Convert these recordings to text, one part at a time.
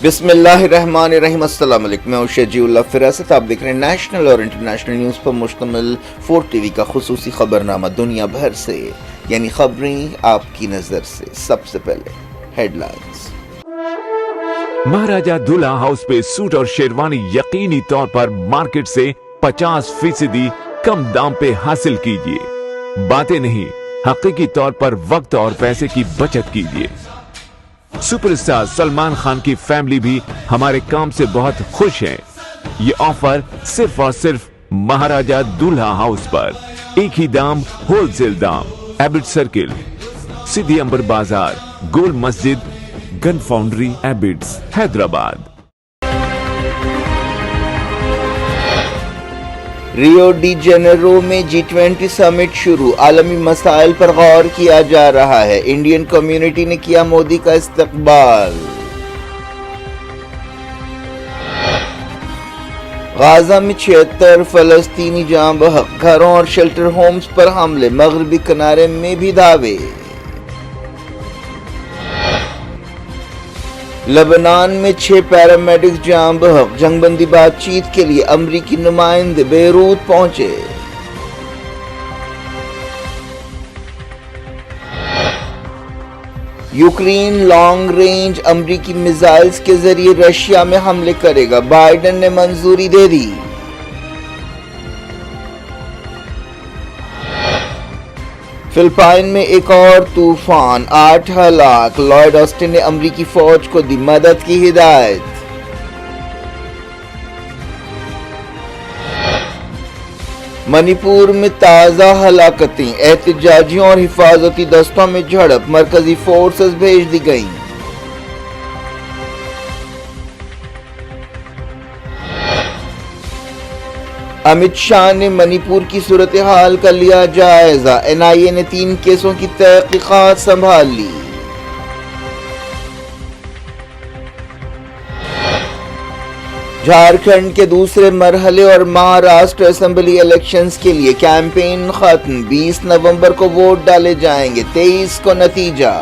بسم اللہ الرحمن الرحیم۔ السلام علیکم، میں ہوں شجی اللہ فراست۔ آپ دیکھ رہے ہیں نیشنل اور انٹرنیشنل نیوز پر مشتمل 4 ٹی وی کا خصوصی خبرنامہ دنیا بھر سے، یعنی خبریں آپ کی نظر سے۔ سب سے پہلے ہیڈ لائنز۔ مہاراجہ دولہا ہاؤس پہ سوٹ اور شیروانی یقینی طور پر مارکیٹ سے 50% کم دام پہ حاصل کیجیے۔ باتیں نہیں، حقیقی طور پر وقت اور پیسے کی بچت کیجیے۔ سپر اسٹار سلمان خان کی فیملی بھی ہمارے کام سے بہت خوش ہے۔ یہ آفر صرف اور صرف مہاراجہ دولہا ہاؤس پر، ایک ہی دام، ہول سیل دام، Abids circle, Siddi Amber Bazar, Gol Masjid, gun foundry, Abids, Hyderabad. Rio de Janeiro میں G20 سمٹ شروع، عالمی مسائل پر غور کیا جا رہا ہے۔ انڈین کمیونٹی نے کیا مودی کا استقبال۔ غازہ میں 76 فلسطینی جاں بحق، گھروں اور شیلٹر ہومز پر حملے، مغربی کنارے میں بھی دھاوے۔ لبنان میں 6 پیرامیڈکس جاں بحق، جنگ بندی بات چیت کے لیے امریکی نمائندے بیروت پہنچے۔ یوکرین لانگ رینج امریکی میزائلز کے ذریعے رشیا میں حملے کرے گا، بائیڈن نے منظوری دے دی۔ فلپائن میں ایک اور طوفان، 8 ہلاک، لائیڈ آسٹن نے امریکی فوج کو دی مدد کی ہدایت۔ منی پور میں تازہ ہلاکتیں، احتجاجیوں اور حفاظتی دستوں میں جھڑپ، مرکزی فورسز بھیج دی گئیں۔ امت شاہ نے منی پور کی صورتحال کا لیا جائزہ، NIA نے 3 کیسوں کی تحقیقات سنبھال لی۔ جھارکھنڈ کے دوسرے مرحلے اور مہاراشٹر اسمبلی الیکشنز کے لیے کیمپین ختم، 20 نومبر کو ووٹ ڈالے جائیں گے، 23 کو نتیجہ۔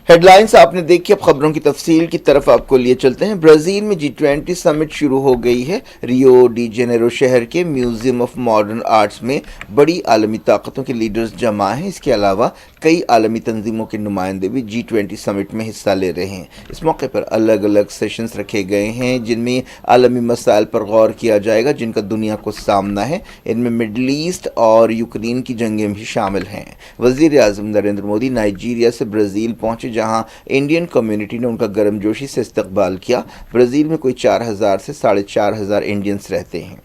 ہیڈ لائنز آپ نے دیکھی، اب خبروں کی تفصیل کی طرف آپ کو لیے چلتے ہیں۔ برازیل میں G20 سمٹ شروع ہو گئی ہے۔ ریو ڈی جنیرو شہر کے میوزیم آف ماڈرن آرٹس میں بڑی عالمی طاقتوں کے لیڈرز جمع ہیں۔ اس کے علاوہ کئی عالمی تنظیموں کے نمائندے بھی G20 سمٹ میں حصہ لے رہے ہیں۔ اس موقع پر الگ الگ سیشنز رکھے گئے ہیں جن میں عالمی مسائل پر غور کیا جائے گا جن کا دنیا کو سامنا ہے۔ ان میں مڈل ایسٹ اور یوکرین کی جنگیں بھی شامل ہیں۔ وزیر اعظم نریندر مودی نائجیریا سے برازیل پہنچے جہاں انڈین کمیونٹی نے ان کا گرم جوشی سے استقبال کیا۔ برازیل میں کوئی 4000 سے 4500 انڈینز رہتے ہیں۔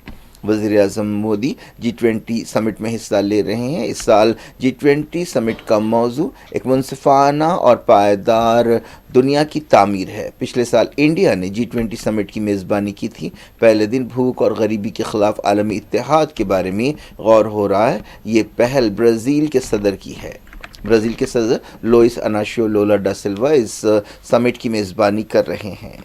وزیر اعظم مودی G20 سمٹ میں حصہ لے رہے ہیں۔ اس سال G20 سمٹ کا موضوع ایک منصفانہ اور پائیدار دنیا کی تعمیر ہے۔ پچھلے سال انڈیا نے G20 سمٹ کی میزبانی کی تھی۔ پہلے دن بھوک اور غریبی کے خلاف عالمی اتحاد کے بارے میں غور ہو رہا ہے۔ یہ پہل برازیل کے صدر کی ہے۔ برازیل کے صدر لوئس اناشیو لولا ڈا سلوا اس سمٹ کی میزبانی کر رہے ہیں۔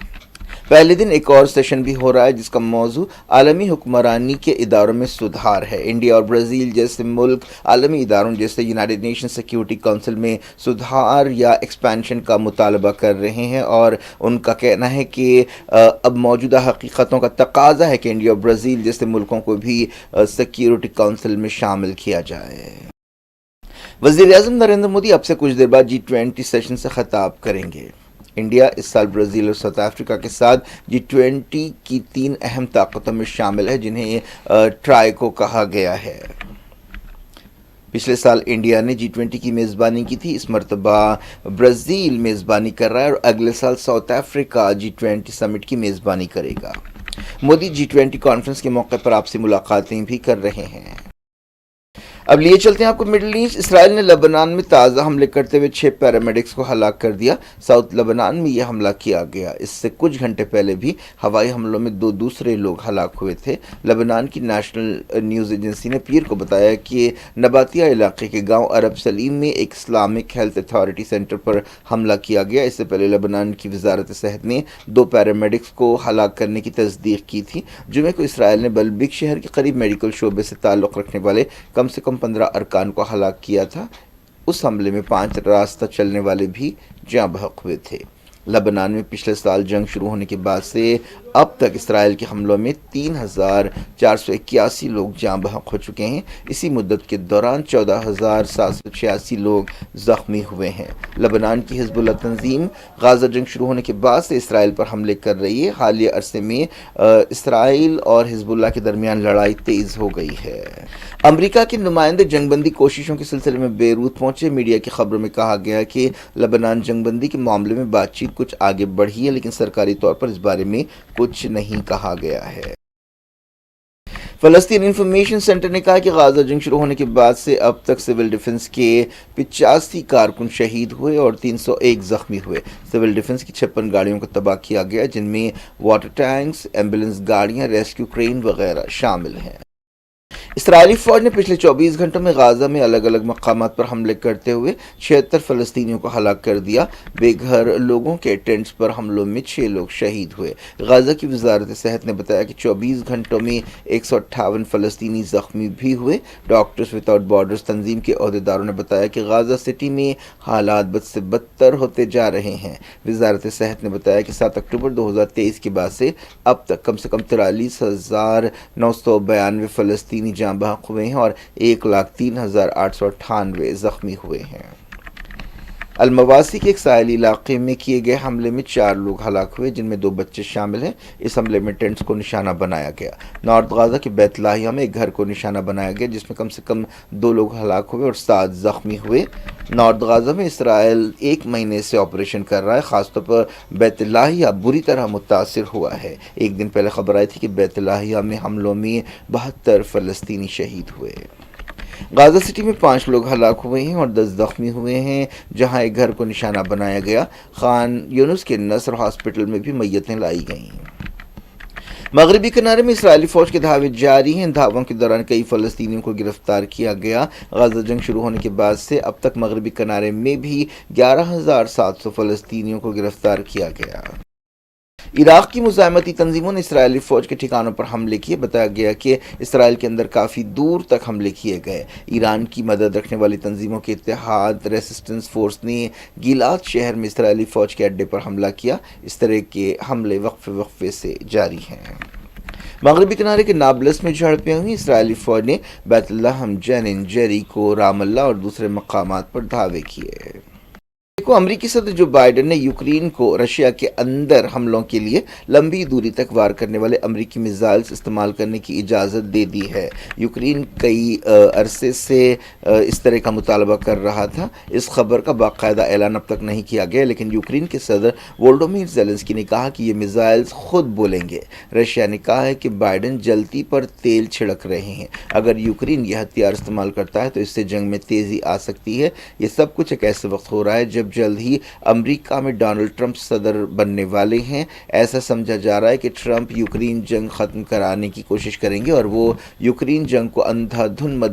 پہلے دن ایک اور سیشن بھی ہو رہا ہے جس کا موضوع عالمی حکمرانی کے اداروں میں سدھار ہے۔ انڈیا اور برازیل جیسے ملک عالمی اداروں جیسے یونائیٹڈ نیشن سیکیورٹی کونسل میں سدھار یا ایکسپینشن کا مطالبہ کر رہے ہیں، اور ان کا کہنا ہے کہ اب موجودہ حقیقتوں کا تقاضا ہے کہ انڈیا اور برازیل جیسے ملکوں کو بھی سیکیورٹی کونسل میں شامل کیا جائے۔ وزیر اعظم نریندر مودی اب سے کچھ دیر بعد G20 سیشن سے خطاب کریں گے۔ انڈیا اس سال برازیل اور ساؤتھ افریقہ کے ساتھ G20 کی 3 اہم طاقتوں میں شامل ہے جنہیں ٹرائیکو کہا گیا ہے۔ پچھلے سال انڈیا نے G20 کی میزبانی کی تھی، اس مرتبہ برازیل میزبانی کر رہا ہے اور اگلے سال ساؤتھ افریقہ G20 سمٹ کی میزبانی کرے گا۔ مودی G20 کانفرنس کے موقع پر آپ سے ملاقاتیں بھی کر رہے ہیں۔ اب لیے چلتے ہیں آپ کو مڈل ایسٹ۔ اسرائیل نے لبنان میں تازہ حملے کرتے ہوئے 6 پیرامیڈکس کو ہلاک کر دیا۔ ساؤتھ لبنان میں یہ حملہ کیا گیا۔ اس سے کچھ گھنٹے پہلے بھی ہوائی حملوں میں 2 دوسرے لوگ ہلاک ہوئے تھے۔ لبنان کی نیشنل نیوز ایجنسی نے پیر کو بتایا کہ نباتیہ علاقے کے گاؤں عرب سلیم میں ایک اسلامک ہیلتھ اتھارٹی سینٹر پر حملہ کیا گیا۔ اس سے پہلے لبنان کی وزارت صحت نے 2 پیرامیڈکس کو ہلاک کرنے کی تصدیق کی تھی۔ جمعے کو اسرائیل نے بلبک شہر کے قریب میڈیکل شعبے سے تعلق رکھنے والے کم سے کم کم 15 ارکان کو ہلاک کیا تھا۔ اس حملے میں 5 راستہ چلنے والے بھی جاں بحق ہوئے تھے۔ لبنان میں پچھلے سال جنگ شروع ہونے کے بعد سے اب تک اسرائیل کے حملوں میں 3,481 لوگ جاں بحق ہو چکے ہیں۔ اسی مدت کے دوران 14,786 لوگ زخمی ہوئے ہیں۔ لبنان کی حزب اللہ تنظیم غازہ جنگ شروع ہونے کے بعد سے اسرائیل پر حملے کر رہی ہے۔ حالیہ عرصے میں اسرائیل اور حزب اللہ کے درمیان لڑائی تیز ہو گئی ہے۔ امریکہ کے نمائندے جنگ بندی کوششوں کے سلسلے میں بیروت پہنچے۔ میڈیا کی خبروں میں کہا گیا کہ لبنان جنگ بندی کے معاملے میں بات چیت کچھ آگے بڑھی ہے، لیکن سرکاری طور پر اس بارے میں کچھ نہیں کہا گیا ہے۔ فلسطین انفارمیشن سینٹر نے کہا کہ غازہ جنگ شروع ہونے کے بعد سے اب تک سول ڈیفنس کے 85 کارکن شہید ہوئے اور 301 زخمی ہوئے۔ سول ڈیفنس کی 56 گاڑیوں کو تباہ کیا گیا، جن میں واٹر ٹینکس، ایمبولینس گاڑیاں، ریسکیو کرین وغیرہ شامل ہیں۔ اسرائیلی فوج نے پچھلے 24 گھنٹوں میں غازہ میں الگ الگ مقامات پر حملے کرتے ہوئے 76 فلسطینیوں کو ہلاک کر دیا۔ بے گھر لوگوں کے ٹینٹس پر حملوں میں 6 لوگ شہید ہوئے۔ غازہ کی وزارت صحت نے بتایا کہ 24 گھنٹوں میں 158 فلسطینی زخمی بھی ہوئے۔ ڈاکٹرز وداؤٹ بارڈرز تنظیم کے عہدیداروں نے بتایا کہ غازہ سٹی میں حالات بد سے بدتر ہوتے جا رہے ہیں۔ وزارت صحت نے بتایا کہ 7 اکتوبر 2023 کے بعد سے اب تک کم سے کم 43,992 فلسطینی جاں بحق ہوئے ہیں اور 1,03,898 زخمی ہوئے ہیں۔ المواسی کے ایک ساحلی علاقے میں کیے گئے حملے میں 4 لوگ ہلاک ہوئے، جن میں 2 بچے شامل ہیں۔ اس حملے میں ٹینٹس کو نشانہ بنایا گیا۔ نارتھ غازہ کے بیت لاہیہ میں ایک گھر کو نشانہ بنایا گیا، جس میں سے کم 2 لوگ ہلاک ہوئے اور 7 زخمی ہوئے۔ نارتھ غازہ میں اسرائیل 1 مہینے سے آپریشن کر رہا ہے، خاص طور پر بیت لاہیہ بری طرح متاثر ہوا ہے۔ ایک دن پہلے خبر آئی تھی کہ بیت لاہیہ میں حملوں میں 72 فلسطینی شہید ہوئے۔ غازہ سٹی میں 5 لوگ ہلاک ہوئے ہیں اور 10 زخمی ہوئے ہیں، جہاں ایک گھر کو نشانہ بنایا گیا۔ خان یونس کے نصر ہاسپٹل میں بھی میتیں لائی گئیں۔ مغربی کنارے میں اسرائیلی فوج کے دھاوے جاری ہیں۔ دھاووں کے دوران کئی فلسطینیوں کو گرفتار کیا گیا۔ غزہ جنگ شروع ہونے کے بعد سے اب تک مغربی کنارے میں بھی 11,700 فلسطینیوں کو گرفتار کیا گیا۔ عراق کی مزاحمتی تنظیموں نے اسرائیلی فوج کے ٹھکانوں پر حملے کیے۔ بتایا گیا کہ اسرائیل کے اندر کافی دور تک حملے کیے گئے۔ ایران کی مدد رکھنے والی تنظیموں کے اتحاد ریسسٹنس فورس نے گیلات شہر میں اسرائیلی فوج کے اڈے پر حملہ کیا۔ اس طرح کے حملے وقفے سے جاری ہیں۔ مغربی کنارے کے نابلس میں جھڑپیں ہوئی۔ اسرائیلی فوج نے بیت لحم، جنین، جیریکو، رام اللہ اور دوسرے مقامات پر دھاوے کیے۔ امریکی صدر جو بائیڈن نے یوکرین کو رشیا کے اندر حملوں کے لیے لمبی دوری تک وار کرنے والے امریکی میزائلز استعمال کرنے کی اجازت دے دی ہے۔ یوکرین کئی عرصے سے اس طرح کا مطالبہ کر رہا تھا۔ اس خبر کا باقاعدہ اعلان اب تک نہیں کیا گیا، لیکن یوکرین کے صدر وولودیمیر زیلنسکی نے کہا کہ یہ میزائلز خود بولیں گے۔ رشیا نے کہا ہے کہ بائیڈن جلتی پر تیل چھڑک رہے ہیں۔ اگر یوکرین یہ ہتھیار استعمال کرتا ہے تو اس سے جنگ میں تیزی آ سکتی ہے۔ یہ سب کچھ ایک ایسے وقت ہو رہا ہے جب جلد ہی امریکہ میں ڈونلڈ ٹرمپ صدر بننے والے ہیں۔ ایسا سمجھا جا رہا ہے کہ ٹرمپ یوکرین جنگ ختم کرانے کی کوشش کریں گے اور وہ یوکرین کو اندھا دھند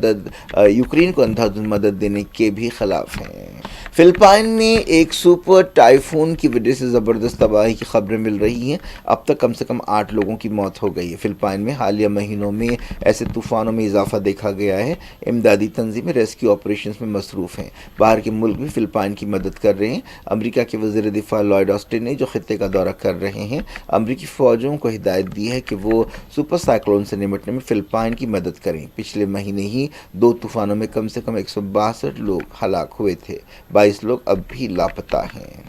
مدد دینے کے بھی خلاف ہیں۔ فلپائن میں ایک سپر ٹائفون کی وجہ سے زبردست تباہی کی خبریں مل رہی ہیں۔ اب تک کم سے کم 8 لوگوں کی موت ہو گئی ہے۔ فلپائن میں حالیہ مہینوں میں ایسے طوفانوں میں اضافہ دیکھا گیا ہے۔ امدادی تنظیمیں ریسکیو آپریشنز میں مصروف ہیں۔ باہر کے ملک بھی فلپائن کی مدد کر رہے ہیں۔ امریکہ کے وزیر دفاع لائیڈ آسٹن نے جو خطے کا دورہ کر رہے ہیں، امریکی فوجوں کو ہدایت دی ہے کہ وہ سپر سائیکلون سے نمٹنے میں فلپائن کی مدد کریں۔ پچھلے مہینے ہی 2 طوفانوں میں کم سے کم 162 لوگ ہلاک ہوئے تھے۔ 22 لوگ اب بھی لاپتہ ہیں۔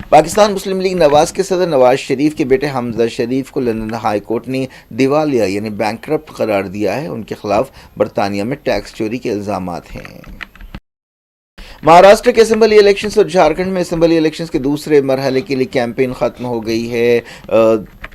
پاکستان مسلم لیگ نواز کے صدر نواز شریف کے بیٹے حمزہ شریف کو لندن ہائی کورٹ نے دیوالیہ یعنی بینکرپٹ قرار دیا ہے۔ ان کے خلاف برطانیہ میں ٹیکس چوری کے الزامات ہیں۔ مہاراشٹر کے اسمبلی الیکشنز اور جھارکھنڈ میں اسمبلی الیکشنز کے دوسرے مرحلے کے لیے کیمپین ختم ہو گئی ہے۔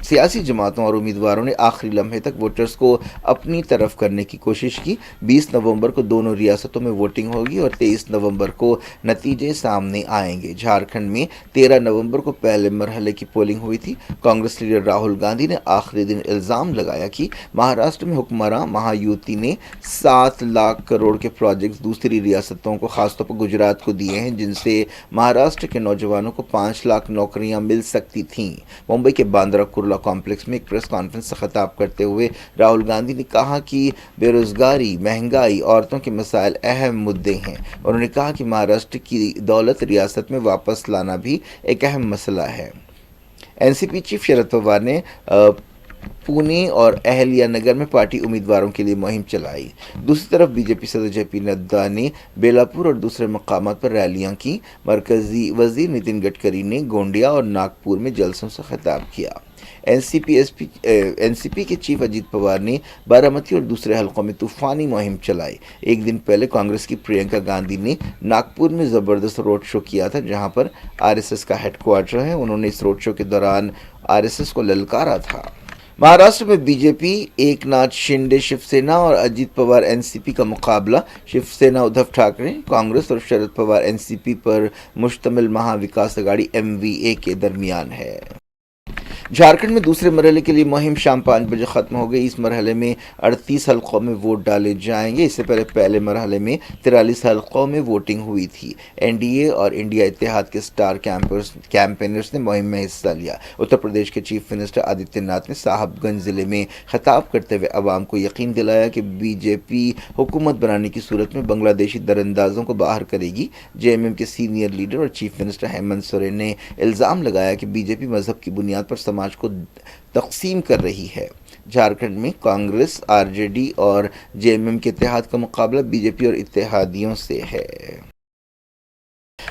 سیاسی جماعتوں اور امیدواروں نے آخری لمحے تک ووٹرز کو اپنی طرف کرنے کی کوشش کی۔ 20 نومبر کو دونوں ریاستوں میں ووٹنگ ہوگی اور 23 نومبر کو نتیجے سامنے آئیں گے۔ جھارکھنڈ میں 13 نومبر کو پہلے مرحلے کی پولنگ ہوئی تھی۔ کانگریس لیڈر راہل گاندھی نے آخری دن الزام لگایا کہ مہاراشٹر میں حکمراں مہایوتی نے 7 لاکھ کروڑ کے پروجیکٹس دوسری ریاستوں کو خاص طور پر گجرات کو دیے ہیں، جن سے مہاراشٹر کے نوجوانوں کو 5 لاکھ نوکریاں مل سکتی تھیں۔ ممبئی کے باندرا کرلا بٹولہ کمپلیکس میں ایک پریس کانفرنس سے خطاب کرتے ہوئے راہل گاندھی نے کہا کہ بے روزگاری، مہنگائی، عورتوں کے مسائل اہم مدعے ہیں۔ انہوں نے کہا کہ مہاراشٹر کی دولت ریاست میں واپس لانا بھی ایک اہم مسئلہ ہے۔ N C P chief Sharad Pawar نے پونے اور اہلیہ نگر میں پارٹی امیدواروں کے لیے مہم چلائی۔ دوسری طرف بی جے پی صدر جے پی نڈا نے بیلاپور اور دوسرے مقامات پر ریلیاں کی۔ مرکزی وزیر نتن گڈکری نے گونڈیا اور ناگپور میں جلسوں سے خطاب کیا۔ این سی پی کے چیف اجیت پوار نے بارامتی اور دوسرے حلقوں میں طوفانی مہم چلائی۔ ایک دن پہلے کانگریس کی پرینکا گاندھی نے ناگپور میں زبردست روڈ شو کیا تھا، جہاں پر آر ایس ایس کا ہیڈ کوارٹر ہے۔ انہوں نے اس روڈ شو کے دوران آر ایس ایس کو للکارا تھا۔ مہاراشٹر میں بی جے پی ایک ناتھ شنڈے شیو سینا اور اجیت پوار این سی پی کا مقابلہ شیو سینا ادھو ٹھاکرے، کانگریس اور شرد پوار این سی پی پر مشتمل مہا وکاس اگاڑی ایم وی اے کے درمیان ہے۔ جھارکھنڈ میں دوسرے مرحلے کے لیے مہم شام 5 بجے ختم ہو گئی۔ اس مرحلے میں 38 حلقوں میں ووٹ ڈالے جائیں گے۔ اس سے پہلے مرحلے میں 43 حلقوں میں ووٹنگ ہوئی تھی۔ این ڈی اے اور انڈیا اتحاد کے سٹار کیمپینرز نے مہم میں حصہ لیا۔ اتر پردیش کے چیف منسٹر آدتیہ ناتھ نے صاحب گنج ضلع میں خطاب کرتے ہوئے عوام کو یقین دلایا کہ بی جے پی حکومت بنانے کی صورت میں بنگلہ دیشی دراندازوں کو باہر کرے گی۔ جے ایم ایم کے سینئر لیڈر اور چیف منسٹر ہیمنت سورین نے الزام لگایا کہ بی جے پی مذہب کی بنیاد پر سماج کو تقسیم کر رہی ہے۔ جھارکھنڈ میں کانگریس، آر جے ڈی اور جے ایم ایم کے اتحاد کا مقابلہ بی جے پی اور اتحادیوں سے ہے۔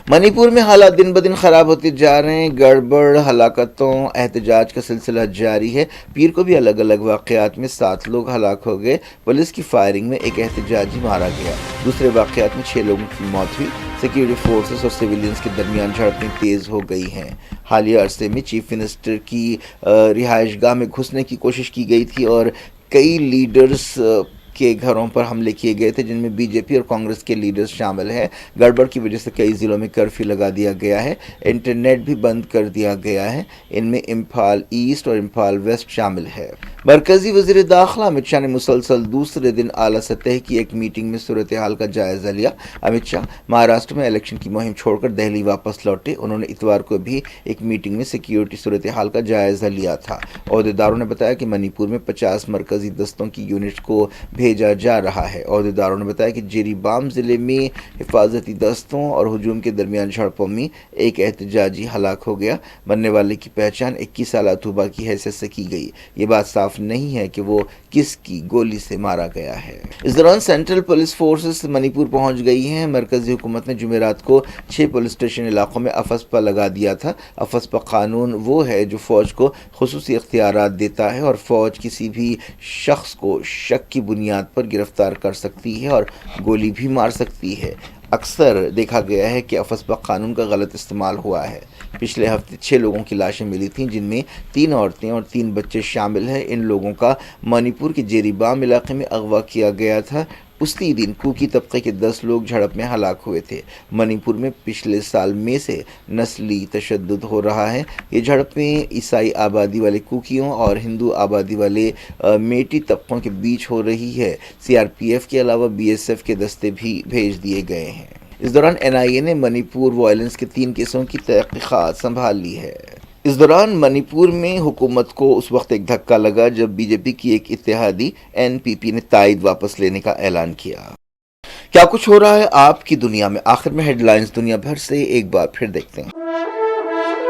منی پور میں حالات دن بدن خراب ہوتے جا رہے ہیں۔ گڑبڑ، ہلاکتوں، احتجاج کا سلسلہ جاری ہے۔ پیر کو بھی الگ الگ واقعات میں 7 لوگ ہلاک ہو گئے۔ پولیس کی فائرنگ میں ایک احتجاجی مارا گیا۔ دوسرے واقعات میں 6 لوگوں کی موت ہوئی۔ سیکیورٹی فورسز اور سویلینز کے درمیان جھڑپیں تیز ہو گئی ہیں۔ حالیہ عرصے میں چیف منسٹر کی رہائش گاہ میں گھسنے کی کوشش کی گئی تھی اور کئی لیڈرز کے گھروں پر حملے کیے گئے تھے، جن میں بی جے پی اور کانگریس کے لیڈرز شامل ہیں۔ گڑبڑ کی وجہ سے کئی ضلعوں میں کرفیو لگا دیا گیا ہے۔ انٹرنیٹ بھی بند کر دیا گیا ہے۔ ان میں امپھال ایسٹ اور امپھال ویسٹ شامل ہے۔ مرکزی وزیر داخلہ امت شاہ نے مسلسل دوسرے دن اعلیٰ سطح کی ایک میٹنگ میں صورتحال کا جائزہ لیا۔ امت شاہ مہاراشٹر میں الیکشن کی مہم چھوڑ کر دہلی واپس لوٹے۔ انہوں نے اتوار کو بھی ایک میٹنگ میں سیکیورٹی صورتحال کا جائزہ لیا تھا۔ عہدیداروں نے بتایا کہ منی پور میں 50 مرکزی دستوں کی یونٹس کو بھیجا جا رہا ہے۔ عہدیداروں نے بتایا کہ جیری بام ضلع میں حفاظتی دستوں اور ہجوم کے درمیان جھڑپوں میں ایک احتجاجی ہلاک ہو گیا۔ مرنے والے کی پہچان 21 سالہ طوبہ کی حیثیت سے کی گئی۔ یہ بات صاف نہیں ہے کہ وہ کس کی گولی سے مارا گیا ہے۔ اس دوران سینٹرل پولیس فورسز منی پور پہنچ گئی ہیں۔ مرکزی حکومت نے جمعرات کو 6 پولیس اسٹیشن علاقوں میں افسپا لگا دیا تھا۔ افسپا قانون وہ ہے جو فوج کو خصوصی اختیارات دیتا ہے اور فوج کسی بھی شخص کو شک کی بنیاد پر گرفتار کر سکتی ہے اور گولی بھی مار سکتی ہے۔ اکثر دیکھا گیا ہے کہ افسپا قانون کا غلط استعمال ہوا ہے۔ پچھلے ہفتے 6 لوگوں کی لاشیں ملی تھیں، جن میں 3 عورتیں اور 3 بچے شامل ہیں۔ ان لوگوں کا منی پور کے جیری بام علاقے میں اغوا کیا گیا تھا۔ اسی دن کوکی طبقے کے 10 لوگ جھڑپ میں ہلاک ہوئے تھے۔ منی پور میں پچھلے سال میں سے نسلی تشدد ہو رہا ہے۔ یہ جھڑپیں عیسائی آبادی والے کوکیوں اور ہندو آبادی والے میٹی طبقوں کے بیچ ہو رہی ہے۔ سی آر پی ایف کے علاوہ بی ایس ایف کے دستے بھی بھیج دیے گئے ہیں۔ اس دوران این آئی اے نے منی پور وائلنس کے 3 کیسوں کی تحقیقات سنبھال لی ہے۔ اس دوران منی پور میں حکومت کو اس وقت ایک دھکا لگا جب بی جے پی کی ایک اتحادی این پی پی نے تائید واپس لینے کا اعلان کیا۔ کیا کچھ ہو رہا ہے آپ کی دنیا میں؟ آخر میں ہیڈ لائنز دنیا بھر سے ایک بار پھر دیکھتے ہیں۔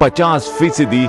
50%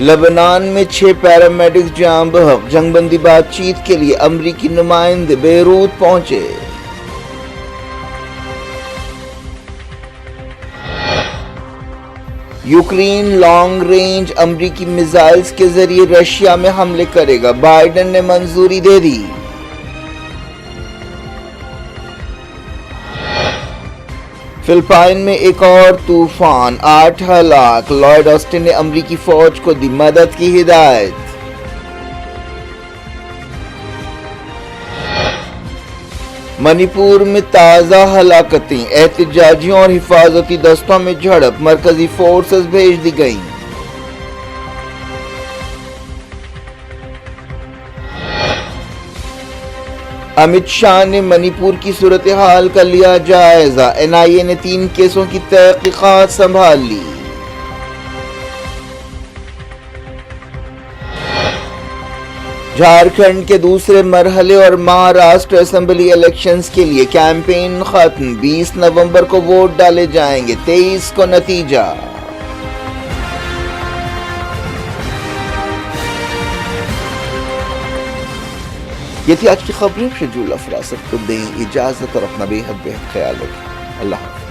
لبنان میں 6 پیرامیڈکس جاں بحق، جنگ بندی بات چیت کے لیے امریکی نمائندے بیروت پہنچے۔ یوکرین لانگ رینج امریکی میزائلز کے ذریعے رشیا میں حملے کرے گا، بائیڈن نے منظوری دے دی۔ فلپائن میں ایک اور طوفان، 8 ہلاک، لائیڈ آسٹن نے امریکی فوج کو دی مدد کی ہدایت۔ منی پور میں تازہ ہلاکتیں، احتجاجیوں اور حفاظتی دستوں میں جھڑپ، مرکزی فورسز بھیج دی گئیں۔ امت شاہ نے منی پور کی صورتحال کا لیا جائزہ، NIA نے 3 کیسوں کی تحقیقات سنبھال لی۔ جھارکھنڈ کے دوسرے مرحلے اور مہاراشٹر اسمبلی الیکشنز کے لیے کیمپین ختم، 20 نومبر کو ووٹ ڈالے جائیں گے، 23 کو نتیجہ۔ یہ تھی آج کی خبریں، شجول افراسب کو دیں اجازت اور اپنا بے حد خیال رکھیں۔ اللہ حافظ۔